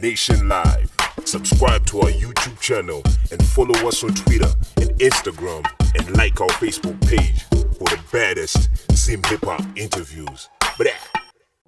Nation Live. Subscribe to our YouTube channel and follow us on Twitter and Instagram and like our Facebook page for the baddest ZIMHIPHOP interviews.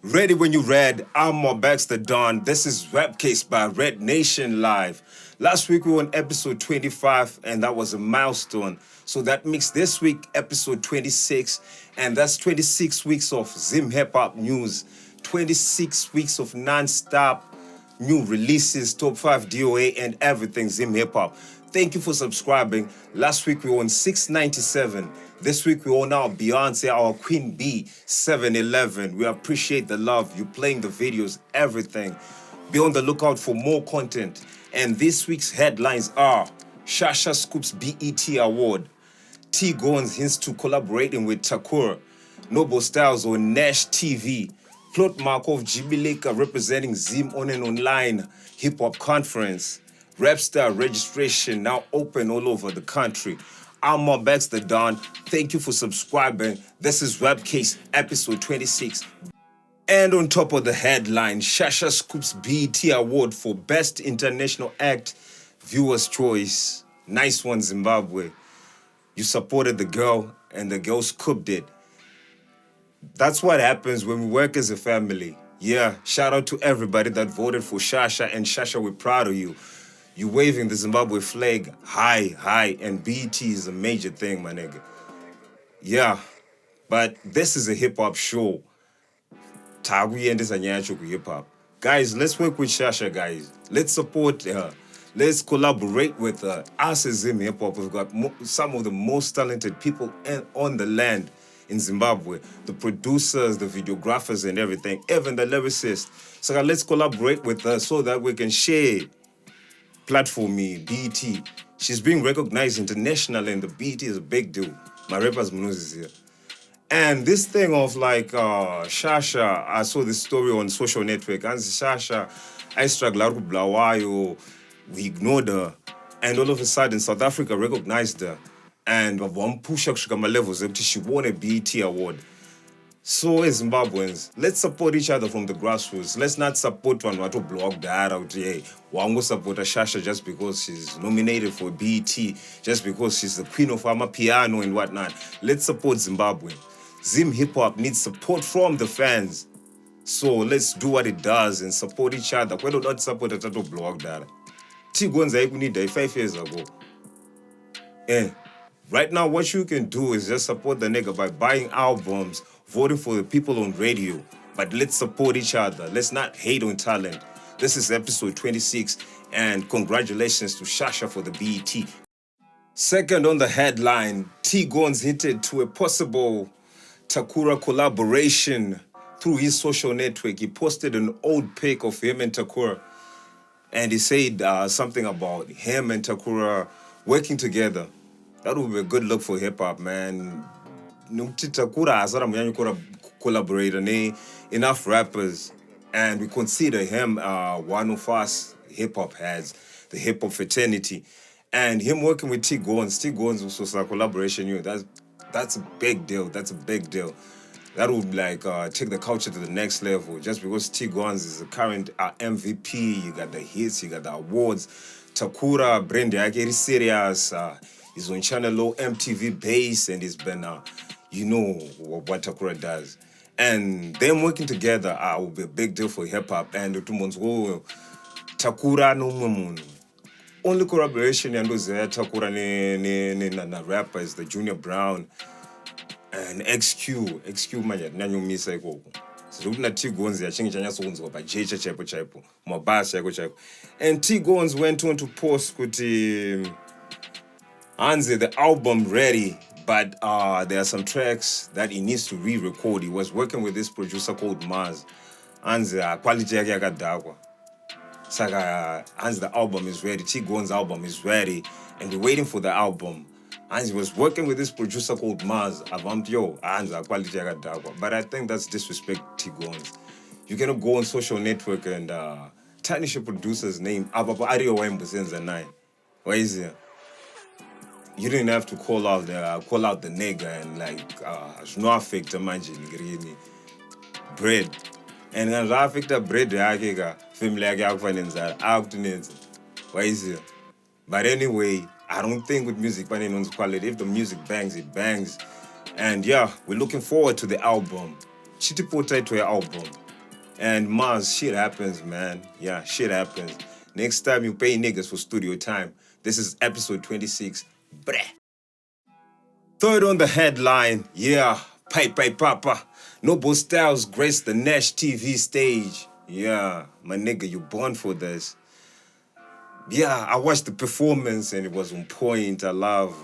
Ready when you read. I'm MobXTheDon. This is Rap Case by Red Nation Live. Last week we were on episode 25 and that was a milestone. So that makes this week episode 26 and that's 26 weeks of ZIMHIPHOP news. 26 weeks of non-stop new releases, top 5 DOA and everything ZIMHIPHOP. Thank you for subscribing. Last week we were on 697. This week we own our Beyonce, our Queen Bee, 711. We appreciate the love. You playing the videos, everything. Be on the lookout for more content. And this week's headlines are Shasha scoops BET award. Gonzi hints to collaborating with Takura. Noble Stylz on Nash TV. Plot Mhako of Jibileka representing Zim on an online hip-hop conference. Rapstar registration now open all over the country. I'm MobXTheDon. Thank you for subscribing. This is Rap Case episode 26. And on top of the headline, Shasha scoops BET award for Best International Act, Viewer's Choice. Nice one, Zimbabwe. You supported the girl and the girl scooped it. That's what happens when we work as a family. Yeah, shout out to everybody that voted for Shasha, and Shasha, we're proud of you. You waving the Zimbabwe flag high, and BET is a major thing, my nigga. Yeah, but this is a hip-hop show. Tagu and this is hip-hop. Guys, let's work with Shasha, guys. Let's support her. Let's collaborate with her. Us as ZIMHIPHOP, we've got some of the most talented people on the land in Zimbabwe. The producers, the videographers and everything, even the lyricists. So let's collaborate with her so that we can share platform BET. She's being recognized internationally and the BET is a big deal. My rappers is here. And this thing of like Shasha, I saw this story on social network. And Shasha, I struggled with Blawayo, we ignored her. And all of a sudden, South Africa recognized her. And one push up levels, she won a BET award. So as Zimbabweans, let's support each other from the grassroots. Let's not support one to blog that out. Hey, one will support a Shasha just because she's nominated for BET, just because she's the queen of Amapiano and whatnot. Let's support Zimbabwe. ZIMHIPHOP needs support from the fans. So let's do what it does and support each other. Why do not support a tattoo blog that? Gonzi need 5 years ago. Right now, what you can do is just support the nigga by buying albums, voting for the people on radio. But let's support each other. Let's not hate on talent. This is episode 26, and congratulations to Shasha for the BET. Second on the headline, Gonzi hinted to a possible Sakura collaboration through his social network. He posted an old pic of him and Takura, and he said something about him and Takura working together. That would be a good look for hip-hop, man. Takura has collaborated enough rappers, and we consider him one of us hip-hop heads, the hip-hop fraternity. And him working with Gonzi also a collaboration, that's a big deal. That's a big deal. That would take the culture to the next level. Just because Gonzi is the current MVP, you got the hits, you got the awards. Takura, brand is serious. He's on Channel O, MTV base, and he's been, what Takura does. And them working together will be a big deal for hip-hop. And Takura no mumu. Only collaboration Takura na rapper is the Junior Brown and XQ manje nanyo misa ikoko. So na Gonzi yachingi chanya sonzo ba jecha chaipo mabasa yako. And Gonzi went on to post kuti Anze, the album ready, but there are some tracks that he needs to re-record. He was working with this producer called Maz. Anze, quality yake yakadakwa. Saka, Anze, the album is ready. Gonzi's album is ready, and we're waiting for the album. Anze was working with this producer called Maz. Anze, quality yakadakwa. But I think that's disrespect Gonzi. You cannot go on social network and tarnish a producer's name. Why is it? You didn't have to call out the nigga and no affect imagine bread. And then affect the bread Family why is it? But anyway, I don't think with music on quality. If the music bangs, it bangs. And yeah, we're looking forward to the album. Chitipota to your album. And Mars, shit happens, man. Yeah, shit happens. Next time you pay niggas for studio time. This is episode 26. Breh. Third on the headline, yeah, Pipe Papa. Noble Stylz graced the Nash TV stage. Yeah, my nigga, you born for this. Yeah, I watched the performance and it was on point. I love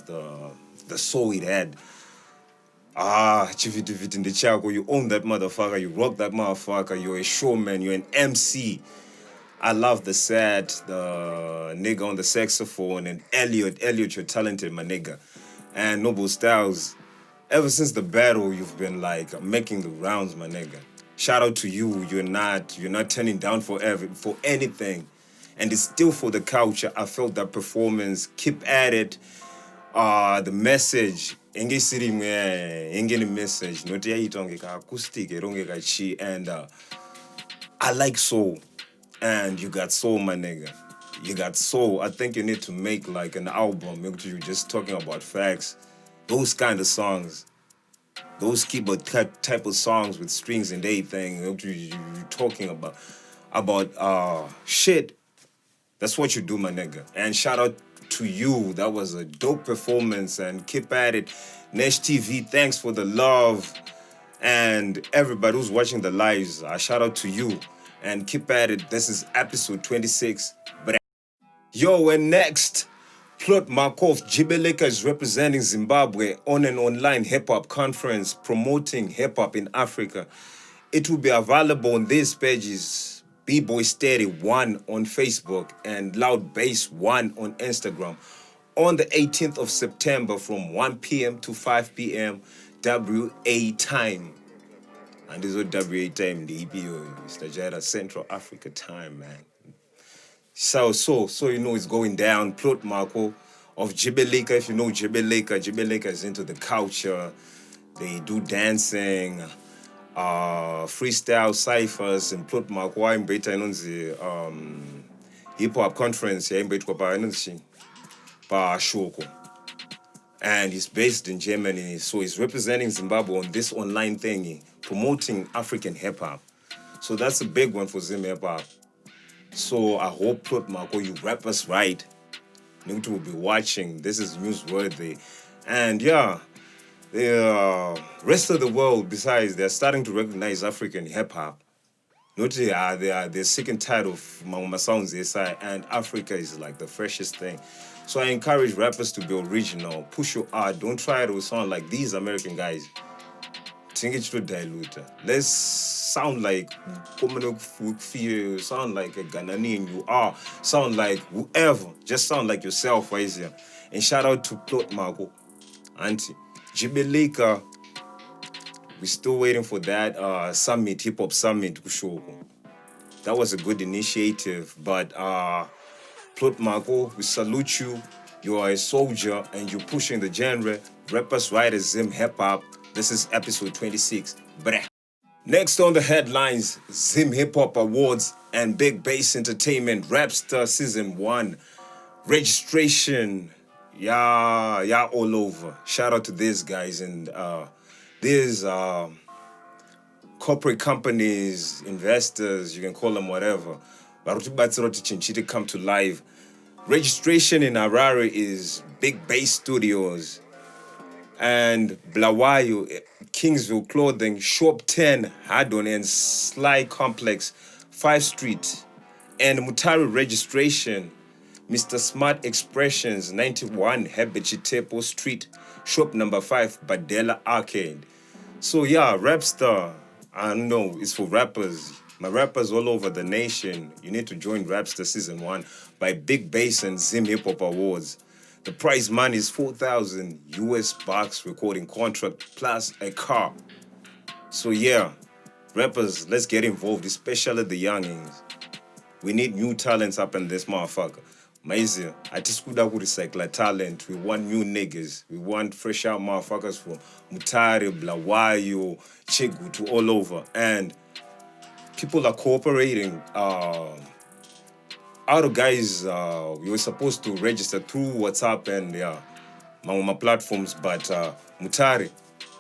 the soul it had. Chivhitivhiti in the Chaco, you own that motherfucker, you rock that motherfucker, you're a showman, you're an MC. I love the set, the nigga on the saxophone, and Elliot, you're talented, my nigga. And Noble Stylz, ever since the battle, you've been like making the rounds, my nigga. Shout out to you, you're not turning down for anything. And it's still for the culture. I felt that performance. Keep at it. The message. Engage message. Not acoustic. And I like soul. And you got soul, my nigga. You got soul. I think you need to make like an album. You're just talking about facts. Those kind of songs. Those keyboard type of songs with strings and everything. You're talking about shit. That's what you do, my nigga. And shout out to you. That was a dope performance. And keep at it. Nash TV, thanks for the love. And everybody who's watching the lives, shout out to you. And keep at it. This is episode 26. Yo, and next, Mhako of Gibeleka is representing Zimbabwe on an online hip-hop conference promoting hip-hop in Africa. It will be available on these pages. B-Boy Steady 1 on Facebook and Loud Bass 1 on Instagram on the 18th of September from 1 p.m. to 5 p.m. WA time. And this is WA time, the EPO, Stajada Central Africa time, man. So you know it's going down. Mhako of Gibeleka, if you know Gibeleka is into the culture. They do dancing. Freestyle ciphers and Mhako in beta on the hip-hop conference in beta pa Shoko. And he's based in Germany, so he's representing Zimbabwe on this online thingy, promoting African hip-hop. So that's a big one for ZIMHIPHOP. So I hope Mhako, you rap us right. Need to be watching. This is newsworthy. And yeah, the rest of the world, besides, they're starting to recognize African hip-hop. They're sick and tired of Mama Sounds inside, and Africa is like the freshest thing. So I encourage rappers to be original, push your art. Don't try to sound like these American guys. Think it to dilute. Let's sound like sound like a Ghanaian you are. Sound like whoever. Just sound like yourself, Asia. And shout out to Mhako, Auntie. Gibeleka, we're still waiting for that summit, hip-hop summit. That was a good initiative, but Mhako, we salute you. You are a soldier and you're pushing the genre. Rappers right as ZIMHIPHOP. This is episode 26. Breh. Next on the headlines, ZIMHIPHOP Awards and Big Bass Entertainment Rapstar Season 1. Registration. Yeah, all over. Shout out to these guys and these corporate companies, investors, you can call them whatever. Come to live. Registration in Harare is Big Bass Studios and Blawayo, Kingsville Clothing, Shop 10, Hadon and Sly Complex, 5th Street, and Mutari Registration, Mr. Smart Expressions, 91 Hebechitepo Street, Shop number 5, Badela Arcade. So yeah, Rapstar, I know, it's for rappers. My rappers all over the nation, you need to join Rapstar Season 1 by Big Bass and ZIMHIPHOP Awards. The prize money is $4,000 US bucks, recording contract plus a car. So yeah, rappers, let's get involved, especially the youngins. We need new talents up in this motherfucker. Amazing. I just could recycle talent. We want new niggas. We want fresh out motherfuckers from Mutare, Blawayo, Chegu to all over. And people are cooperating. Other guys, we were supposed to register through WhatsApp and my platforms, but Mutari,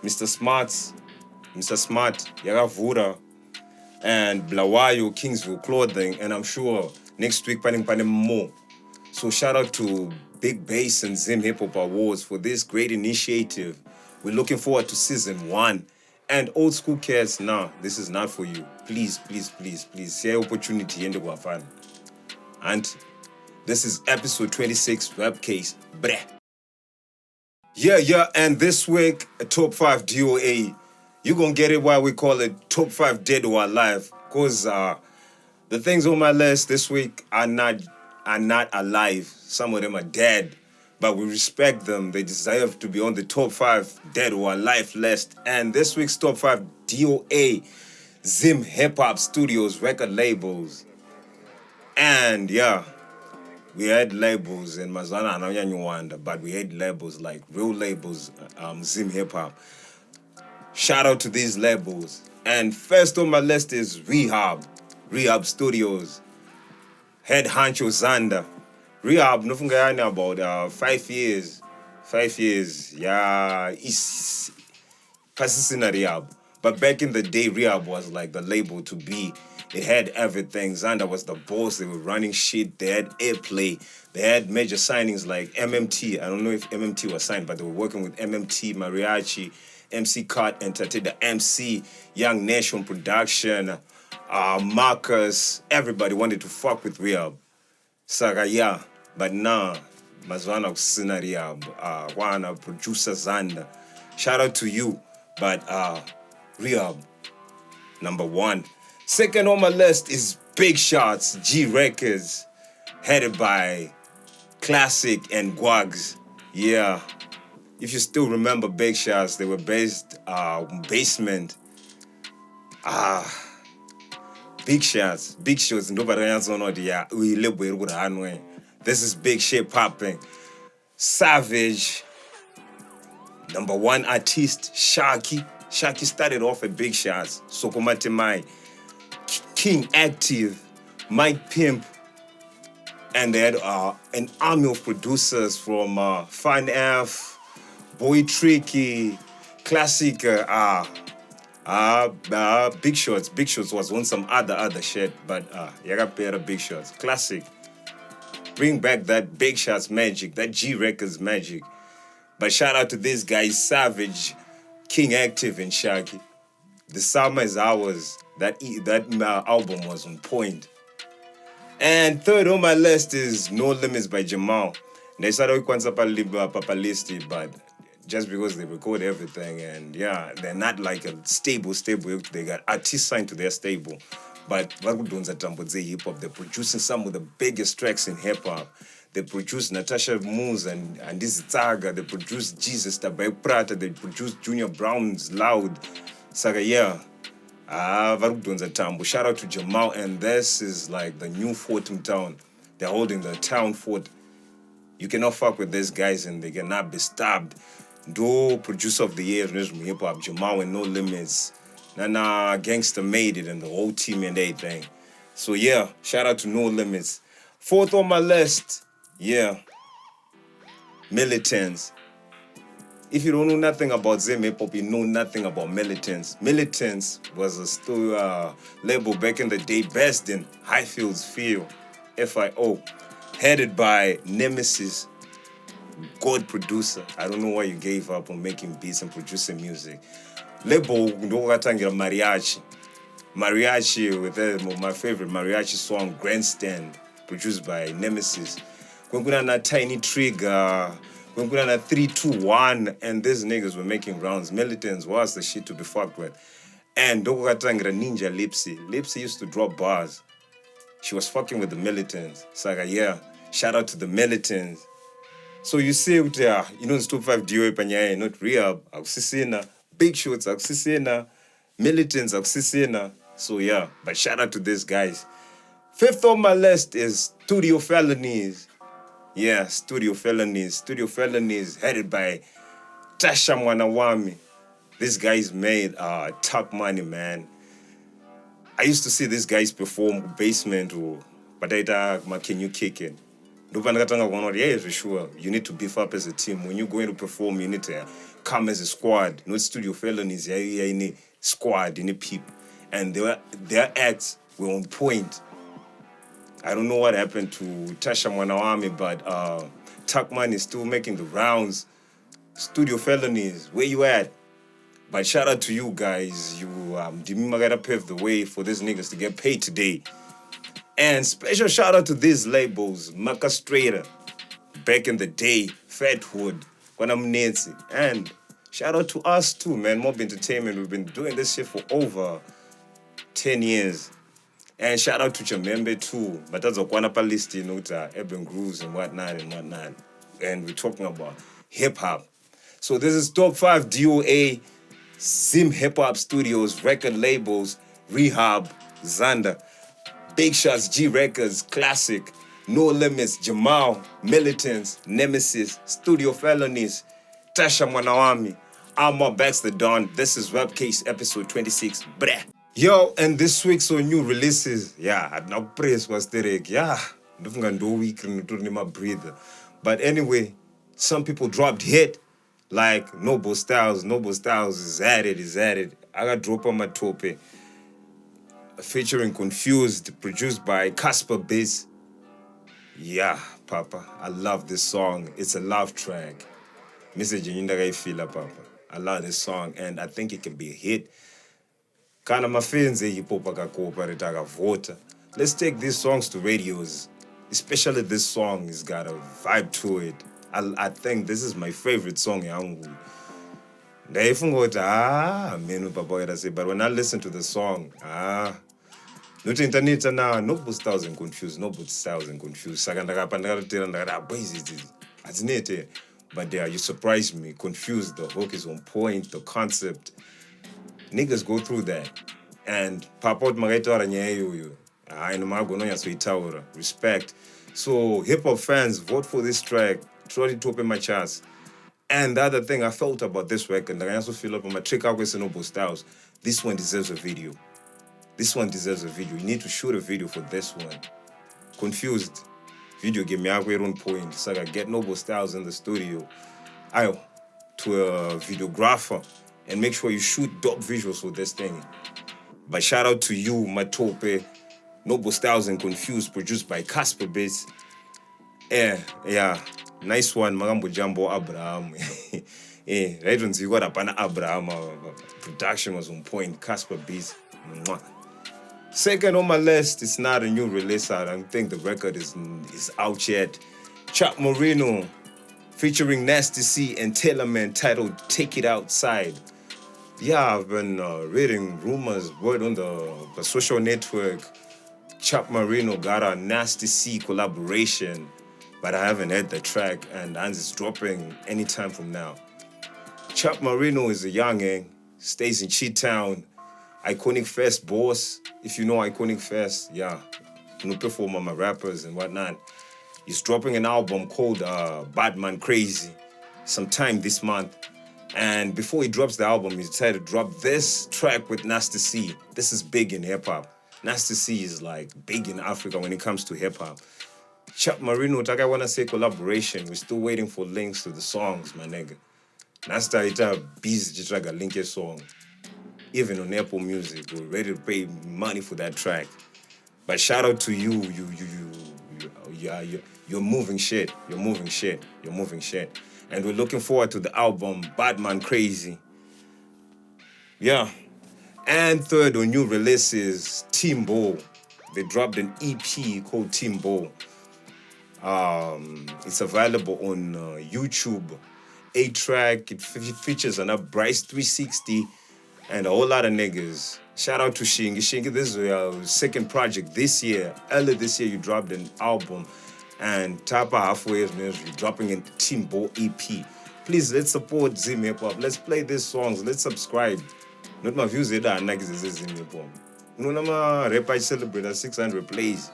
Mr. Smart, Yaravura, and Blawayo, Kingsville Clothing, and I'm sure next week panim more. So shout out to Big Bass and ZIMHIPHOP Awards for this great initiative. We're looking forward to season 1. And old school cats, nah, this is not for you. Please, please, please, please, see opportunity in the Guafan. And this is episode 26, Webcase. Breh. Yeah, and this week, a top 5 DOA. You're going to get it why we call it top 5 Dead or Alive. Because the things on my list this week are not alive. Some of them are dead. But we respect them. They deserve to be on the top 5 Dead or Alive list. And this week's top 5 DOA, ZIMHIPHOP Studios record labels. And yeah, we had labels in Mazana and Anyanyuanda, but we had labels like real labels, ZIMHIPHOP. Shout out to these labels. And first on my list is Rehab Studios. Head Hancho Zander. Rehab, nothing about 5 years. 5 years, yeah, it's passing a Rehab. But back in the day, Rehab was like the label to be. It had everything. Zander was the boss. They were running shit. They had airplay. They had major signings like MMT. I don't know if MMT was signed, but they were working with MMT, Mariachi, MC Cut, Entertain the MC, Young Nash on production, Marcus. Everybody wanted to fuck with Rehab. Saga, yeah. But nah, Mazwana kusina Rehab. Wana producer Zander. Shout out to you. But Rehab, number 1. Second on my list is Big Shots, G Records, headed by Classic and Gwags. Yeah, if you still remember Big Shots, they were based Basement. Big Shots, nobody else on the This is big shit popping. Savage, number 1 artist, Shaki. Shaki started off at Big Shots, Sokomate Mai, King Active, Mike Pimp, and they had an army of producers from Fun F, Boy Tricky, Classic, Big Shots. Big Shots was on some other shit, but you got better Big Shots. Classic. Bring back that Big Shots magic, that G Records magic. But shout out to these guys, Savage, King Active, and Shaki. The Summer is Ours. That album was on point. And third on my list is No Limits by Jamal. They started with Papalisti, but just because they record everything, and yeah, they're not like a stable. They got artists signed to their stable. But HipHop, they're producing some of the biggest tracks in hip-hop. They produce Natasha Moose and this Taga. They produce Jesus Tabai Prata. They produce Junior Brown's Loud. Saga, yeah. Shout out to Jamal, and this is like the new fort in town. They're holding the town fort. You cannot fuck with these guys and they cannot be stabbed. Do producer of the year in hip-hop, Jamal and No Limits. Nana Gangster made it and the whole team and everything. So yeah, shout out to No Limits. Fourth on my list, yeah, Militants. If you don't know nothing about ZIMHIPHOP, you know nothing about Militants. Militants was a label back in the day based in Highfields Field, FIO, headed by Nemesis, God producer. I don't know why you gave up on making beats and producing music. Label Ndogatangira Mariachi. Mariachi with my favorite Mariachi song, Grandstand, produced by Nemesis. Kuna Tiny Trigger. Kuna 321, and these niggas were making rounds. Militants was the shit to be fucked with. And Ndogatangira Ninja Lipsy. Lipsy used to drop bars. She was fucking with the Militants. Saga, yeah. Shout out to the Militants. So you see, it's top 5 DOA Panyae, not Rehab, Akusisina, Big Shots, Akusisina, Militants, Akusisina. So yeah, but shout out to these guys. Fifth on my list is Studio Felonies. Yeah, Studio Felonies. Studio Felonies headed by Tasha Mwanawami. These guys made top money, man. I used to see these guys perform basement or but can you kick it? Yeah, for sure. You need to beef up as a team. When you're going to perform, you need to come as a squad. Not studio felonies, in a squad, in a peep. And their acts were on point. I don't know what happened to Tasha Mwanawami, but TellaMan is still making the rounds. Studio felonies, where you at? But shout out to you guys. You Magadza paved the way for these niggas to get paid today. And special shout out to these labels, Makastrator, back in the day, Fatwood, Nancy. And shout out to us too, man. Mob Entertainment, we've been doing this shit for over 10 years. And shout out to Chamembe too. But that's a Kwanapa list, you know, Eben Grooves and whatnot. And we're talking about hip-hop. So this is Top 5 DOA, ZIMHIPHOP Studios, record labels, Rehab, Xander, Big Shots, G Records, Classic, No Limits, Jamal, Militants, Nemesis, Studio Felonies, Tasha Mwanawami, MobXTheDon. This is Webcase episode 26. Breh. Yo, and this week's on new releases. Yeah, no praise was Derek. Yeah, no week my breather. But anyway, some people dropped hit like Noble Stylz. Noble Stylz is at it. I got drop on Matope. Featuring Quonfuzed, produced by Casper Biz. Yeah, Papa, I love this song. It's a love track. Message in feel, Papa. I love this song, and I think it can be a hit. Kana mafenze hip-hop akakopareta voter. Let's take these songs to radios. Especially this song has got a vibe to it. I think this is my favorite song yangu. But when I listen to the song, not internet now, no Stylz and Quonfuzed, no Stylz and Quonfuzed. But yeah, you surprised me. Quonfuzed, the hook is on point, the concept. Niggas go through that. And Papot Magatora Nyayo, I know respect. So hip hop fans, vote for this track. Try to open my chance. And the other thing I felt about this record, and I also feel up on my trick out with Noble Stylz, this one deserves a video. You need to shoot a video for this one. Quonfuzed, video game me on point. So I get Noble Stylz in the studio. To a videographer and make sure you shoot dope visuals for this thing. But shout out to you, Matope, Noble Stylz and Quonfuzed, produced by Casper Biz. Yeah. Nice one, Magambo Jambo Abraham. Right when you got up on Abraham, production was on point. Casper Biz. Second on my list, it's not a new release. I don't think the record is out yet. Chap Moreno, featuring Nasty C and TellaMan, titled Take It Outside. Yeah, I've been reading rumors, word on the social network. Chap Moreno got a Nasty C collaboration. But I haven't heard the track, and it's dropping anytime from now. Chap Moreno is a youngin, stays in Chi-Town, Iconic Fest boss. If you know Iconic Fest, yeah, you know, perform on my rappers and whatnot. He's dropping an album called Badman Crazy sometime this month. And before he drops the album, he decided to drop this track with Nasty C. This is big in hip-hop. Nasty C is like big in Africa when it comes to hip-hop. Chap Moreno, I want to say collaboration. We're still waiting for links to the songs, my nigga. Nasta ita busy to track a link song. Even on Apple Music, we're ready to pay money for that track. But shout out to you. You're moving shit. And we're looking forward to the album Badman Crazy. Yeah. And third on new releases, Timbo. They dropped an EP called Timbo. It's available on YouTube. 8-track. It features an Bryce 360 and a whole lot of niggas. Shout out to Shingy. Shingy, this is your second project this year. Earlier this year, you dropped an album. And Tapa halfway is you're dropping a Timbo EP. Please, let's support ZIMHIPHOP. Let's play these songs. Let's subscribe. Not my views, they are niggas, this is ZIMHIPHOP. No, nama rap I celebrate 600 plays.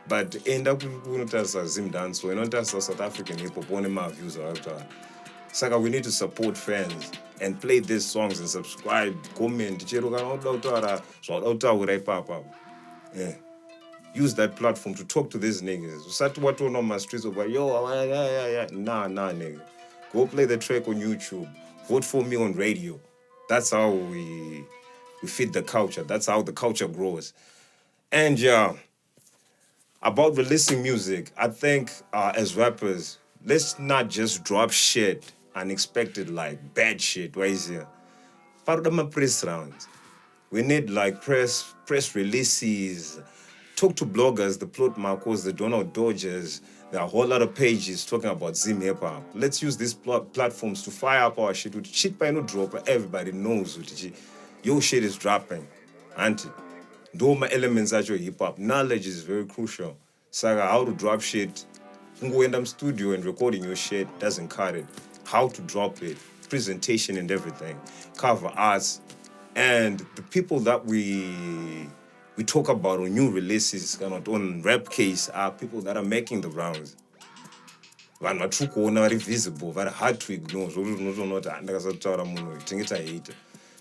But end up with Zim dance, so not South African hip hop, one of my views are after. Saka, we need to support fans and play these songs and subscribe, comment. Yeah. Use that platform to talk to these niggas. Sat what on my streets over, yo, yeah. Nah, nigga. Go play the track on YouTube. Vote for me on radio. That's how we feed the culture. That's how the culture grows. And yeah, about releasing music, I think as rappers, let's not just drop shit unexpected, like bad shit. Why is here? Part of my press rounds. We need like press releases. Talk to bloggers, the plot Mhakos, the Donald Dodgers. There are a whole lot of pages talking about ZIMHIPHOP. Let's use these platforms to fire up our shit. With shit by no drop, everybody knows what your shit is dropping. Auntie. Doma elements at your hip hop. Knowledge is very crucial. Saga, how to drop shit. Go in the studio and recording your shit doesn't cut it. How to drop it, presentation and everything, cover arts, and the people that we talk about on new releases, on rap case, are people that are making the rounds. Very visible, very hard to ignore.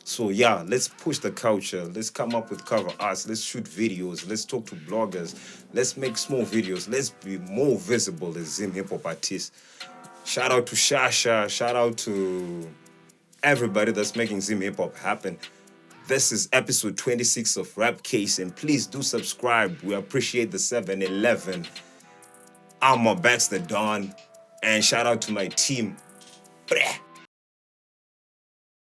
So yeah, let's push the culture. Let's come up with cover arts. Let's shoot videos. Let's talk to bloggers. Let's make small videos. Let's be more visible as ZIMHIPHOP artists. Shout out to Shasha. Shout out to everybody that's making ZIMHIPHOP happen. This is episode 26 of Rap Case, and please do subscribe. We appreciate the 7-11. I'm MobXTheDon, and shout out to my team. Breh.